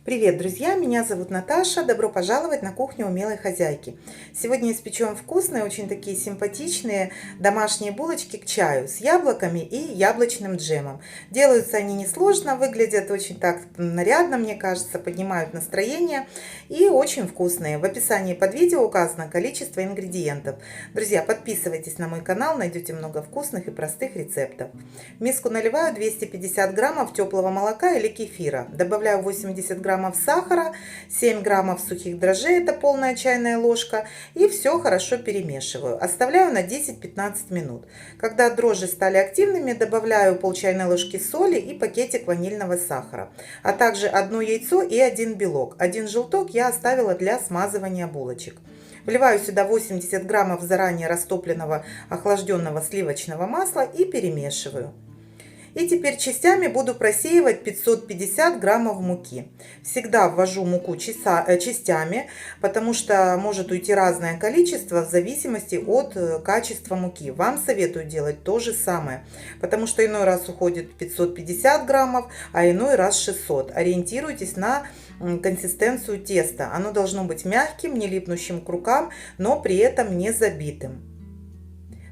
Привет, друзья! Меня зовут Наташа. Добро пожаловать на кухню умелой хозяйки. Сегодня испечем вкусные, очень такие симпатичные домашние булочки к чаю с яблоками и яблочным джемом. Делаются они несложно, выглядят очень так нарядно, мне кажется, поднимают настроение и очень вкусные. В описании под видео указано количество ингредиентов. Друзья, подписывайтесь на мой канал, найдете много вкусных и простых рецептов. В миску наливаю 250 граммов теплого молока или кефира. Добавляю 80 граммов сахара, 7 граммов сухих дрожжей, это полная чайная ложка, и все хорошо перемешиваю. Оставляю на 10-15 минут. Когда дрожжи стали активными, добавляю пол чайной ложки соли и пакетик ванильного сахара, а также одно яйцо и один белок. Один желток я оставила для смазывания булочек. Вливаю сюда 80 граммов заранее растопленного охлажденного сливочного масла и перемешиваю. И теперь частями буду просеивать 550 граммов муки. Всегда ввожу муку частями, потому что может уйти разное количество в зависимости от качества муки. Вам советую делать то же самое, потому что иной раз уходит 550 граммов, а иной раз 600. Ориентируйтесь на консистенцию теста. Оно должно быть мягким, не липнущим к рукам, но при этом не забитым.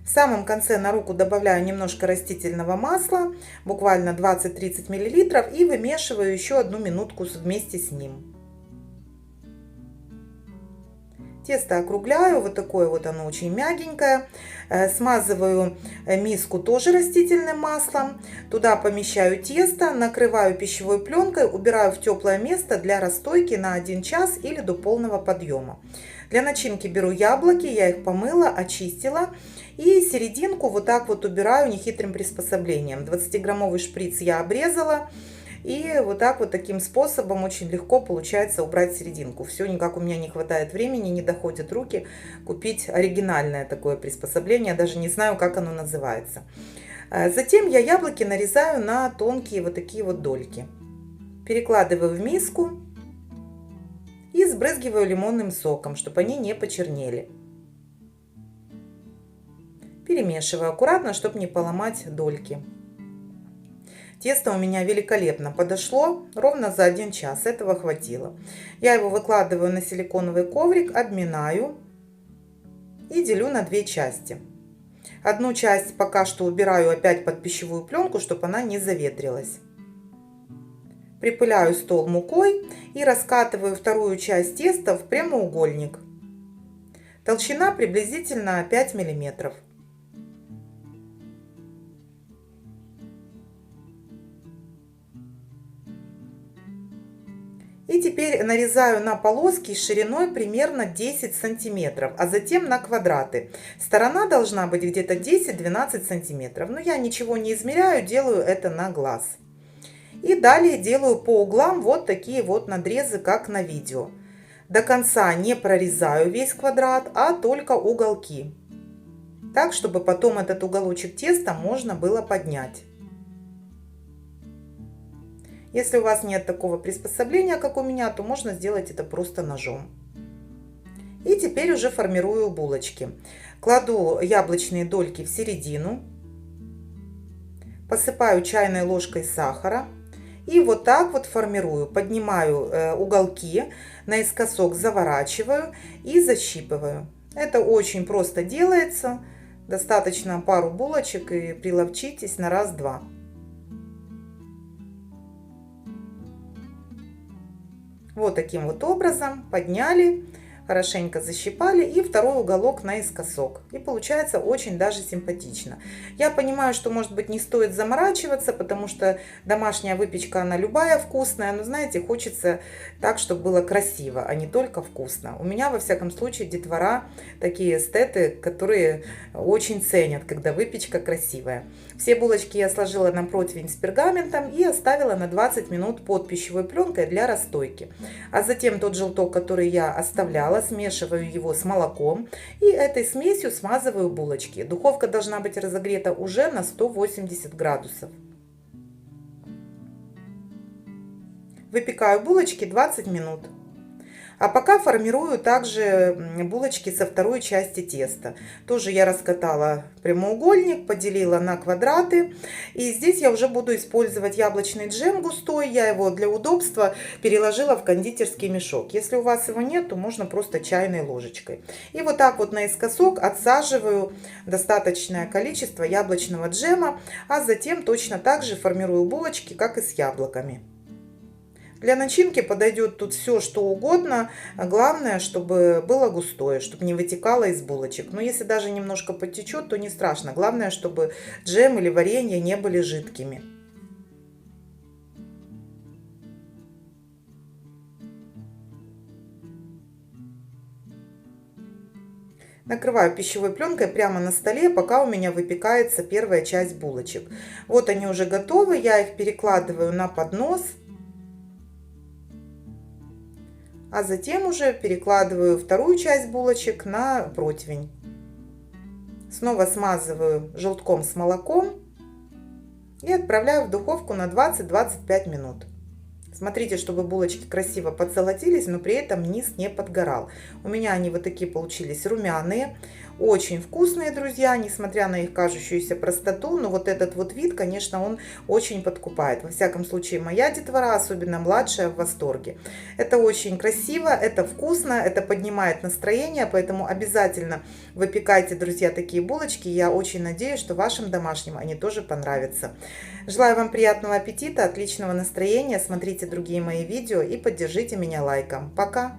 В самом конце на руку добавляю немножко растительного масла, буквально 20-30 мл, и вымешиваю еще одну минутку вместе с ним. Тесто округляю, вот такое вот оно очень мягенькое. Смазываю миску тоже растительным маслом. Туда помещаю тесто, накрываю пищевой пленкой, убираю в теплое место для расстойки на 1 час или до полного подъема. Для начинки беру яблоки, я их помыла, очистила. И серединку вот так вот убираю нехитрым приспособлением. 20-граммовый шприц я обрезала. И вот так вот таким способом очень легко получается убрать серединку. Все, никак у меня не хватает времени, не доходят руки купить оригинальное такое приспособление. Даже не знаю, как оно называется. Затем я яблоки нарезаю на тонкие вот такие вот дольки. Перекладываю в миску и сбрызгиваю лимонным соком, чтобы они не почернели. Перемешиваю аккуратно, чтобы не поломать дольки. Тесто у меня великолепно подошло, ровно за 1 час, этого хватило. Я его выкладываю на силиконовый коврик, обминаю и делю на 2 части. Одну часть пока что убираю опять под пищевую пленку, чтобы она не заветрилась. Припыляю стол мукой и раскатываю вторую часть теста в прямоугольник. Толщина приблизительно 5 мм. И теперь нарезаю на полоски шириной примерно 10 сантиметров, а затем на квадраты. Сторона должна быть где-то 10-12 сантиметров. Но я ничего не измеряю, делаю это на глаз. И далее делаю по углам вот такие вот надрезы, как на видео. До конца не прорезаю весь квадрат, а только уголки. Так, чтобы потом этот уголочек теста можно было поднять. Если у вас нет такого приспособления, как у меня, то можно сделать это просто ножом. И теперь уже формирую булочки. Кладу яблочные дольки в середину. Посыпаю чайной ложкой сахара. И вот так вот формирую. Поднимаю уголки, наискосок заворачиваю и защипываю. Это очень просто делается. Достаточно пару булочек и приловчитесь на раз-два. Вот таким вот образом подняли, хорошенько защипали и второй уголок наискосок. И получается очень даже симпатично. Я понимаю, что, может быть, не стоит заморачиваться, потому что домашняя выпечка, она любая вкусная. Но, знаете, хочется так, чтобы было красиво, а не только вкусно. У меня, во всяком случае, детвора такие эстеты, которые очень ценят, когда выпечка красивая. Все булочки я сложила на противень с пергаментом и оставила на 20 минут под пищевой пленкой для расстойки. А затем тот желток, который я оставляла, смешиваю его с молоком и этой смесью смазываю булочки. Духовка должна быть разогрета уже на 180 градусов. Выпекаю булочки 20 минут. А пока формирую также булочки со второй части теста. Тоже я раскатала прямоугольник, поделила на квадраты. И здесь я уже буду использовать яблочный джем густой. Я его для удобства переложила в кондитерский мешок. Если у вас его нет, то можно просто чайной ложечкой. И вот так вот наискосок отсаживаю достаточное количество яблочного джема, а затем точно так же формирую булочки, как и с яблоками. Для начинки подойдет тут все, что угодно. Главное, чтобы было густое, чтобы не вытекало из булочек. Но если даже немножко подтечет, то не страшно. Главное, чтобы джем или варенье не были жидкими. Накрываю пищевой пленкой прямо на столе, пока у меня выпекается первая часть булочек. Вот они уже готовы, я их перекладываю на поднос. А затем уже перекладываю вторую часть булочек на противень. Снова смазываю желтком с молоком и отправляю в духовку на 20-25 минут. Смотрите, чтобы булочки красиво подзолотились, но при этом низ не подгорал. У меня они вот такие получились румяные. Очень вкусные, друзья, несмотря на их кажущуюся простоту. Но вот этот вот вид, конечно, он очень подкупает. Во всяком случае, моя детвора, особенно младшая, в восторге. Это очень красиво, это вкусно, это поднимает настроение. Поэтому обязательно выпекайте, друзья, такие булочки. Я очень надеюсь, что вашим домашним они тоже понравятся. Желаю вам приятного аппетита, отличного настроения. Смотрите другие мои видео и поддержите меня лайком. Пока!